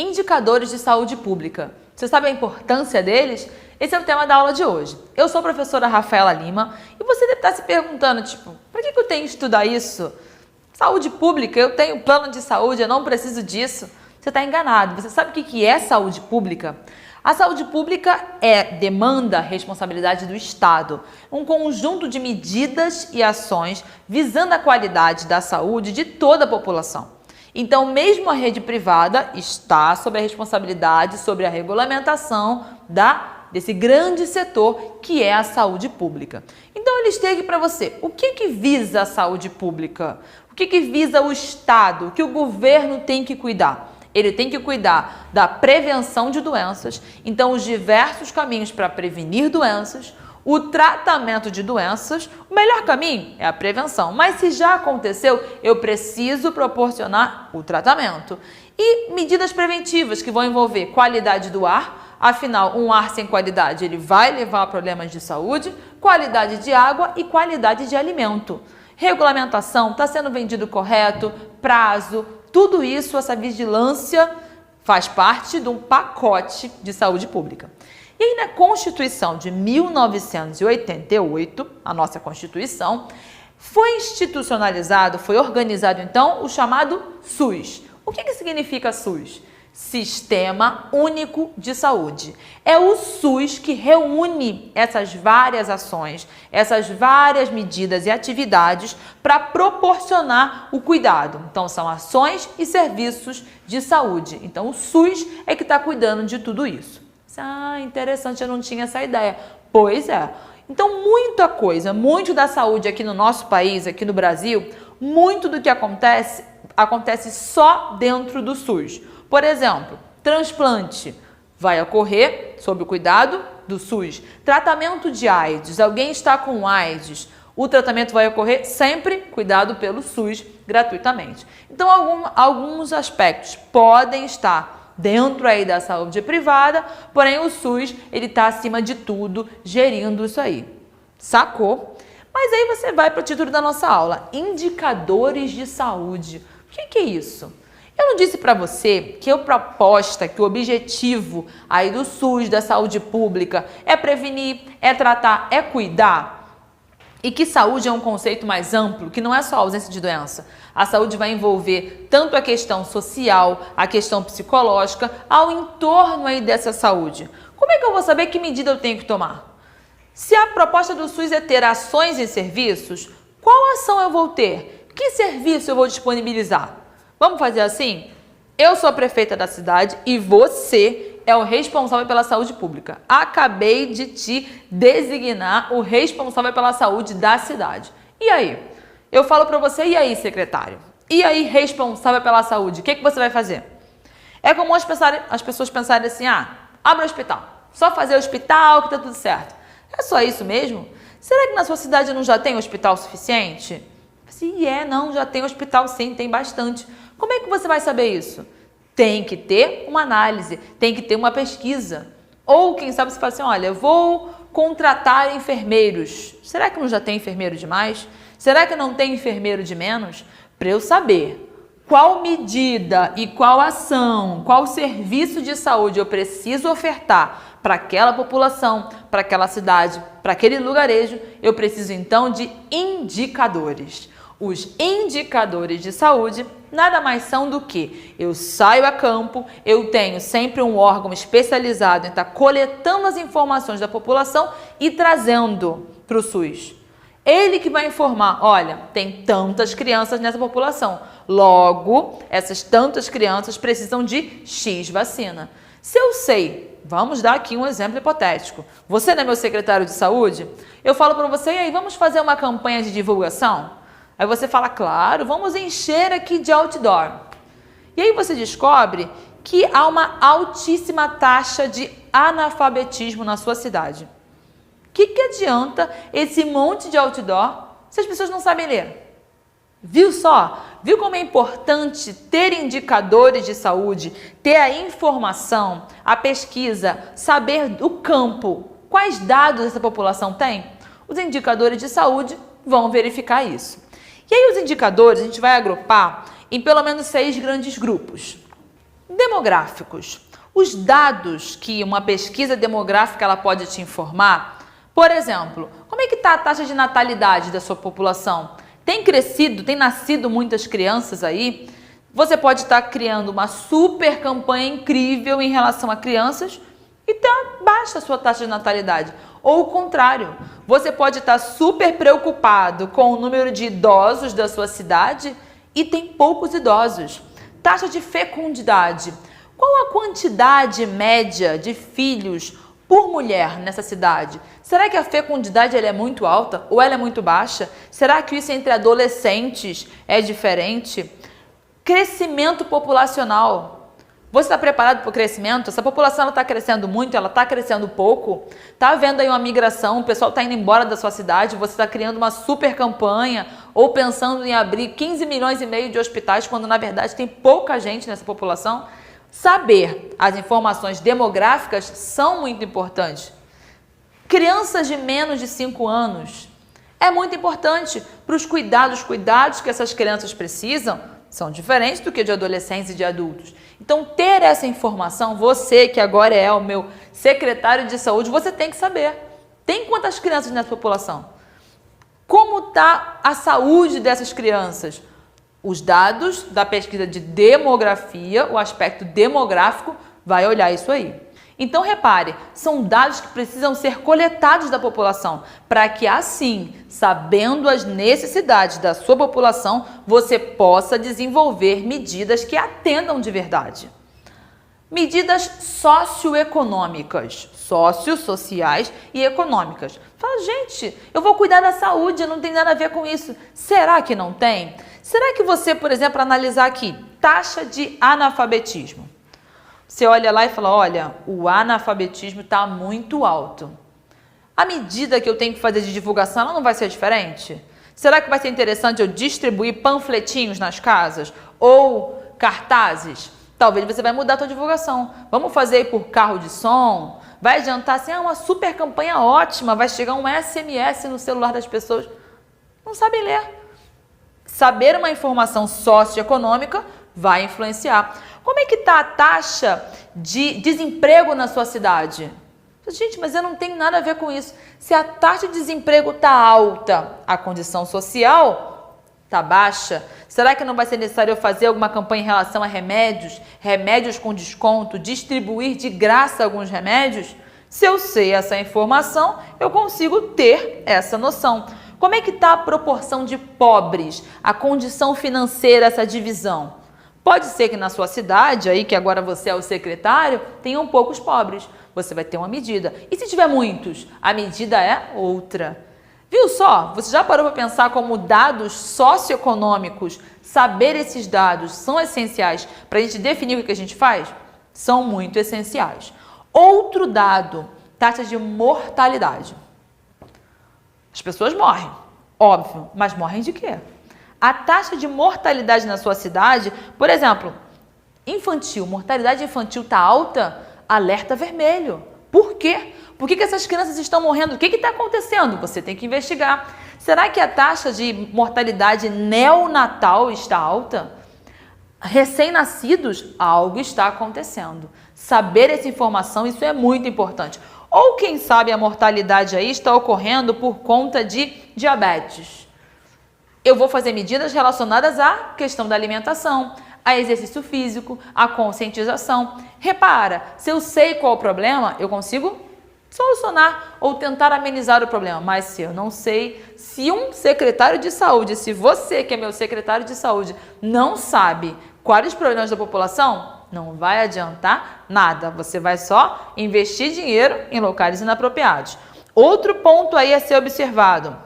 Indicadores de saúde pública. Você sabe a importância deles? Esse é o tema da aula de hoje. Eu sou a professora Rafaela Lima e você deve estar se perguntando, para que eu tenho que estudar isso? Saúde pública, eu tenho plano de saúde, eu não preciso disso. Você está enganado. Você sabe o que é saúde pública? A saúde pública demanda responsabilidade do Estado, um conjunto de medidas e ações visando a qualidade da saúde de toda a população. Então, mesmo a rede privada está sob a responsabilidade, sobre a regulamentação desse grande setor que é a saúde pública. Então, eu listei aqui para você o que visa a saúde pública, o que visa o Estado, o que o governo tem que cuidar. Ele tem que cuidar da prevenção de doenças, então os diversos caminhos para prevenir doenças, o tratamento de doenças. O melhor caminho é a prevenção, mas se já aconteceu, eu preciso proporcionar o tratamento. E medidas preventivas que vão envolver qualidade do ar, afinal, um ar sem qualidade ele vai levar a problemas de saúde, qualidade de água e qualidade de alimento. Regulamentação, está sendo vendido correto, prazo, tudo isso, essa vigilância faz parte de um pacote de saúde pública. E aí na Constituição de 1988, a nossa Constituição, foi institucionalizado, foi organizado então o chamado SUS. O que significa SUS? Sistema Único de Saúde. É o SUS que reúne essas várias ações, essas várias medidas e atividades para proporcionar o cuidado. Então, são ações e serviços de saúde. Então, o SUS é que está cuidando de tudo isso. Ah, interessante, eu não tinha essa ideia. Pois é. Então, muita coisa, muito da saúde aqui no nosso país, aqui no Brasil, muito do que acontece só dentro do SUS. Por exemplo, transplante vai ocorrer sob o cuidado do SUS. Tratamento de AIDS, alguém está com AIDS, o tratamento vai ocorrer sempre cuidado pelo SUS gratuitamente. Então, alguns aspectos podem estar dentro aí da saúde privada, porém o SUS ele está acima de tudo gerindo isso aí. Sacou? Mas aí você vai para o título da nossa aula, indicadores de saúde. O que é isso? Eu não disse para você que a proposta, que o objetivo aí do SUS, da saúde pública, é prevenir, é tratar, é cuidar? E que saúde é um conceito mais amplo, que não é só a ausência de doença. A saúde vai envolver tanto a questão social, a questão psicológica, ao entorno aí dessa saúde. Como é que eu vou saber que medida eu tenho que tomar? Se a proposta do SUS é ter ações e serviços, qual ação eu vou ter? Que serviço eu vou disponibilizar? Vamos fazer assim? Eu sou a prefeita da cidade e você é o responsável pela saúde pública. Acabei de te designar o responsável pela saúde da cidade. E aí? Eu falo para você, e aí, secretário? E aí, responsável pela saúde? O que você vai fazer? É comum as pessoas pensarem assim, abre o hospital. Só fazer o hospital que tá tudo certo. É só isso mesmo? Será que na sua cidade não já tem hospital suficiente? Não, já tem hospital sim, tem bastante. Como é que você vai saber isso? Tem que ter uma análise, tem que ter uma pesquisa. Ou quem sabe você fala assim, olha, eu vou contratar enfermeiros. Será que não já tem enfermeiro demais? Será que não tem enfermeiro de menos? Para eu saber qual medida e qual ação, qual serviço de saúde eu preciso ofertar para aquela população, para aquela cidade, para aquele lugarejo, eu preciso então de indicadores. Os indicadores de saúde nada mais são do que eu saio a campo, eu tenho sempre um órgão especializado em estar coletando as informações da população e trazendo para o SUS. Ele que vai informar, olha, tem tantas crianças nessa população, logo, essas tantas crianças precisam de X vacina. Se eu sei, vamos dar aqui um exemplo hipotético, você não é meu secretário de saúde, eu falo para você, e aí, vamos fazer uma campanha de divulgação? Aí você fala, claro, vamos encher aqui de outdoor. E aí você descobre que há uma altíssima taxa de analfabetismo na sua cidade. O que adianta esse monte de outdoor se as pessoas não sabem ler? Viu só? Viu como é importante ter indicadores de saúde, ter a informação, a pesquisa, saber do campo quais dados essa população tem? Os indicadores de saúde vão verificar isso. E aí os indicadores a gente vai agrupar em pelo menos 6 grandes grupos. Demográficos. Os dados que uma pesquisa demográfica ela pode te informar, por exemplo, como é que está a taxa de natalidade da sua população? Tem crescido, tem nascido muitas crianças aí? Você pode estar criando uma super campanha incrível em relação a crianças e tá baixa a sua taxa de natalidade. Ou o contrário, você pode estar super preocupado com o número de idosos da sua cidade e tem poucos idosos. Taxa de fecundidade. Qual a quantidade média de filhos por mulher nessa cidade? Será que a fecundidade ela é muito alta ou ela é muito baixa? Será que isso entre adolescentes é diferente? Crescimento populacional. Você está preparado para o crescimento? Essa população está crescendo muito, ela está crescendo pouco? Está havendo aí uma migração, o pessoal está indo embora da sua cidade, você está criando uma super campanha ou pensando em abrir 15 milhões e meio de hospitais, quando na verdade tem pouca gente nessa população? Saber as informações demográficas são muito importantes. Crianças de menos de 5 anos é muito importante para os cuidados que essas crianças precisam são diferentes do que de adolescentes e de adultos. Então, ter essa informação, você que agora é o meu secretário de saúde, você tem que saber. Tem quantas crianças nessa população? Como está a saúde dessas crianças? Os dados da pesquisa de demografia, o aspecto demográfico, vai olhar isso aí. Então, repare, são dados que precisam ser coletados da população, para que assim, sabendo as necessidades da sua população, você possa desenvolver medidas que atendam de verdade. Medidas socioeconômicas, sociais e econômicas. Fala, gente, eu vou cuidar da saúde, não tem nada a ver com isso. Será que não tem? Será que você, por exemplo, analisar aqui, taxa de analfabetismo? Você olha lá e fala, olha, o analfabetismo está muito alto. A medida que eu tenho que fazer de divulgação, ela não vai ser diferente? Será que vai ser interessante eu distribuir panfletinhos nas casas? Ou cartazes? Talvez você vai mudar a sua divulgação. Vamos fazer por carro de som? Vai adiantar assim, uma super campanha ótima, vai chegar um SMS no celular das pessoas. Não sabem ler. Saber uma informação socioeconômica vai influenciar. Como é que está a taxa de desemprego na sua cidade? Gente, mas eu não tenho nada a ver com isso. Se a taxa de desemprego está alta, a condição social está baixa, será que não vai ser necessário eu fazer alguma campanha em relação a remédios? Remédios com desconto, distribuir de graça alguns remédios? Se eu sei essa informação, eu consigo ter essa noção. Como é que está a proporção de pobres, a condição financeira, essa divisão? Pode ser que na sua cidade, aí que agora você é o secretário, tenham poucos pobres. Você vai ter uma medida. E se tiver muitos? A medida é outra. Viu só? Você já parou para pensar como dados socioeconômicos, saber esses dados são essenciais para a gente definir o que a gente faz? São muito essenciais. Outro dado, taxa de mortalidade. As pessoas morrem, óbvio, mas morrem de quê? A taxa de mortalidade na sua cidade, por exemplo, infantil, mortalidade infantil está alta, alerta vermelho. Por quê? Por que essas crianças estão morrendo? O que está acontecendo? Você tem que investigar. Será que a taxa de mortalidade neonatal está alta? Recém-nascidos, algo está acontecendo. Saber essa informação, isso é muito importante. Ou quem sabe a mortalidade aí está ocorrendo por conta de diabetes. Eu vou fazer medidas relacionadas à questão da alimentação, a exercício físico, a conscientização. Repara, se eu sei qual é o problema, eu consigo solucionar ou tentar amenizar o problema. Mas se eu não sei, se um secretário de saúde, se você que é meu secretário de saúde, não sabe quais os problemas da população, não vai adiantar nada. Você vai só investir dinheiro em locais inapropriados. Outro ponto aí a ser observado.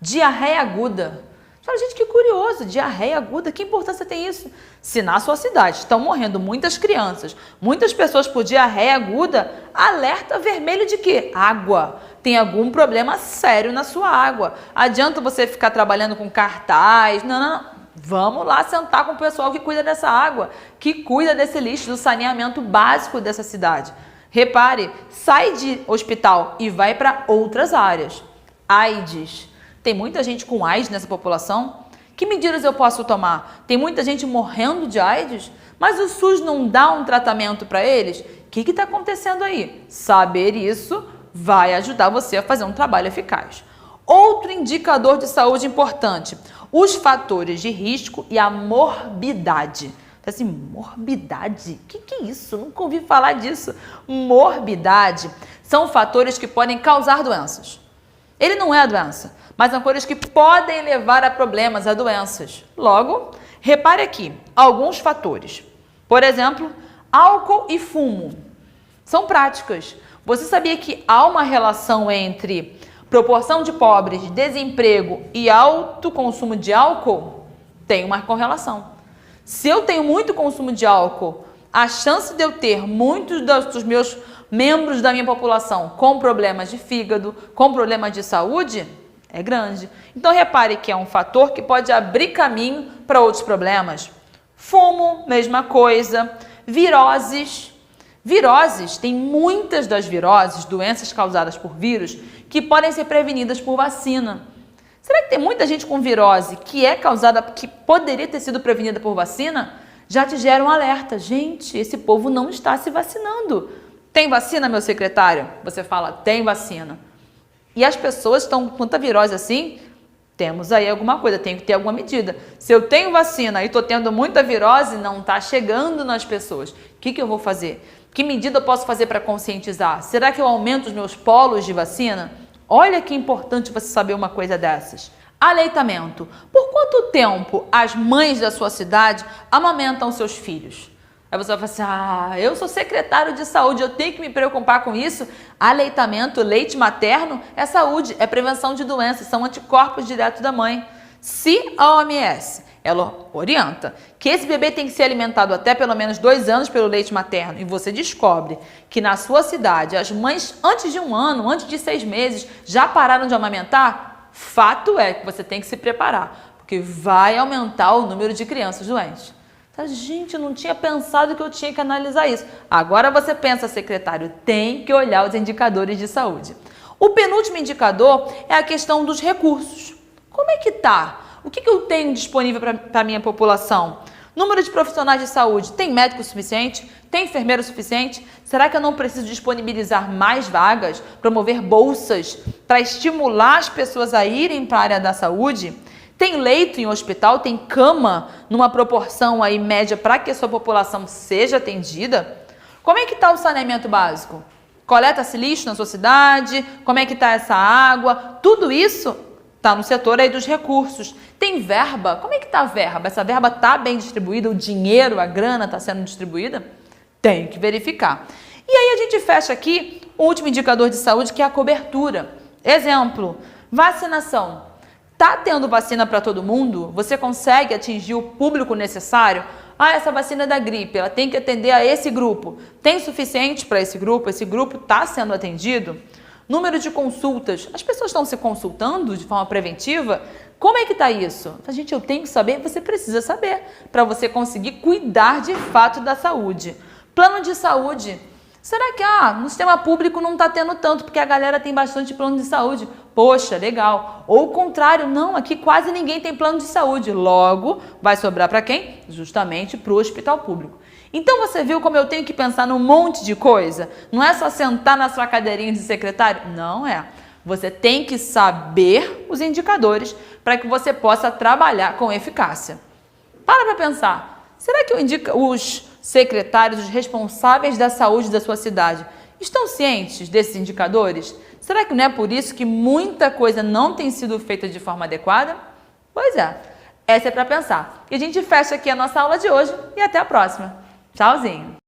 Diarreia aguda. Fala, gente, que curioso, diarreia aguda, que importância tem isso? Se na sua cidade estão morrendo muitas crianças, muitas pessoas por diarreia aguda, alerta vermelho de quê? Água. Tem algum problema sério na sua água. Adianta você ficar trabalhando com cartaz? Não. Vamos lá sentar com o pessoal que cuida dessa água, que cuida desse lixo, do saneamento básico dessa cidade. Repare, sai de hospital e vai para outras áreas. AIDS. Tem muita gente com AIDS nessa população. Que medidas eu posso tomar? Tem muita gente morrendo de AIDS, mas o SUS não dá um tratamento para eles? O que está acontecendo aí? Saber isso vai ajudar você a fazer um trabalho eficaz. Outro indicador de saúde importante, os fatores de risco e a morbidade. Assim, morbidade? O que é isso? Nunca ouvi falar disso. Morbidade são fatores que podem causar doenças. Ele não é a doença, mas são fatores que podem levar a problemas, a doenças. Logo, repare aqui, alguns fatores. Por exemplo, álcool e fumo. São práticas. Você sabia que há uma relação entre proporção de pobres, desemprego e alto consumo de álcool? Tem uma correlação. Se eu tenho muito consumo de álcool, a chance de eu ter muitos dos meus membros da minha população com problemas de fígado, com problemas de saúde, é grande. Então, repare que é um fator que pode abrir caminho para outros problemas. Fumo, mesma coisa. Viroses. Viroses, tem muitas das viroses, doenças causadas por vírus, que podem ser prevenidas por vacina. Será que tem muita gente com virose que é causada, que poderia ter sido prevenida por vacina? Já te gera um alerta. Gente, esse povo não está se vacinando. Tem vacina, meu secretário? Você fala, tem vacina. E as pessoas estão com tanta virose assim? Temos aí alguma coisa, tem que ter alguma medida. Se eu tenho vacina e estou tendo muita virose, não está chegando nas pessoas. O que eu vou fazer? Que medida eu posso fazer para conscientizar? Será que eu aumento os meus polos de vacina? Olha que importante você saber uma coisa dessas. Aleitamento. Por quanto tempo as mães da sua cidade amamentam seus filhos? Aí você vai falar assim, eu sou secretário de saúde, eu tenho que me preocupar com isso. Aleitamento, leite materno é saúde, é prevenção de doenças, são anticorpos direto da mãe. Se a OMS, ela orienta que esse bebê tem que ser alimentado até pelo menos 2 anos pelo leite materno e você descobre que na sua cidade as mães antes de 1 ano, antes de 6 meses já pararam de amamentar, fato é que você tem que se preparar, porque vai aumentar o número de crianças doentes. Gente, eu não tinha pensado que eu tinha que analisar isso. Agora você pensa, secretário, tem que olhar os indicadores de saúde. O penúltimo indicador é a questão dos recursos. Como é que tá? O que eu tenho disponível para a minha população? Número de profissionais de saúde, tem médico suficiente? Tem enfermeiro suficiente? Será que eu não preciso disponibilizar mais vagas, promover bolsas para estimular as pessoas a irem para a área da saúde? Tem leito em hospital, tem cama numa proporção aí média para que a sua população seja atendida? Como é que está o saneamento básico? Coleta-se lixo na sua cidade? Como é que está essa água? Tudo isso está no setor aí dos recursos. Tem verba? Como é que está a verba? Essa verba está bem distribuída? O dinheiro, a grana está sendo distribuída? Tem que verificar. E aí a gente fecha aqui o último indicador de saúde, que é a cobertura. Exemplo, vacinação. Está tendo vacina para todo mundo? Você consegue atingir o público necessário? Essa vacina é da gripe, ela tem que atender a esse grupo. Tem suficiente para esse grupo? Esse grupo está sendo atendido? Número de consultas. As pessoas estão se consultando de forma preventiva? Como é que está isso? Gente, eu tenho que saber, você precisa saber, para você conseguir cuidar de fato da saúde. Plano de saúde. Será que no sistema público não está tendo tanto, porque a galera tem bastante plano de saúde? Poxa, legal. Ou o contrário, não, aqui quase ninguém tem plano de saúde. Logo, vai sobrar para quem? Justamente para o hospital público. Então você viu como eu tenho que pensar num monte de coisa? Não é só sentar na sua cadeirinha de secretário? Não é. Você tem que saber os indicadores para que você possa trabalhar com eficácia. Para pensar. Será que os secretários, os responsáveis da saúde da sua cidade, estão cientes desses indicadores? Será que não é por isso que muita coisa não tem sido feita de forma adequada? Pois é, essa é para pensar. E a gente fecha aqui a nossa aula de hoje e até a próxima. Tchauzinho!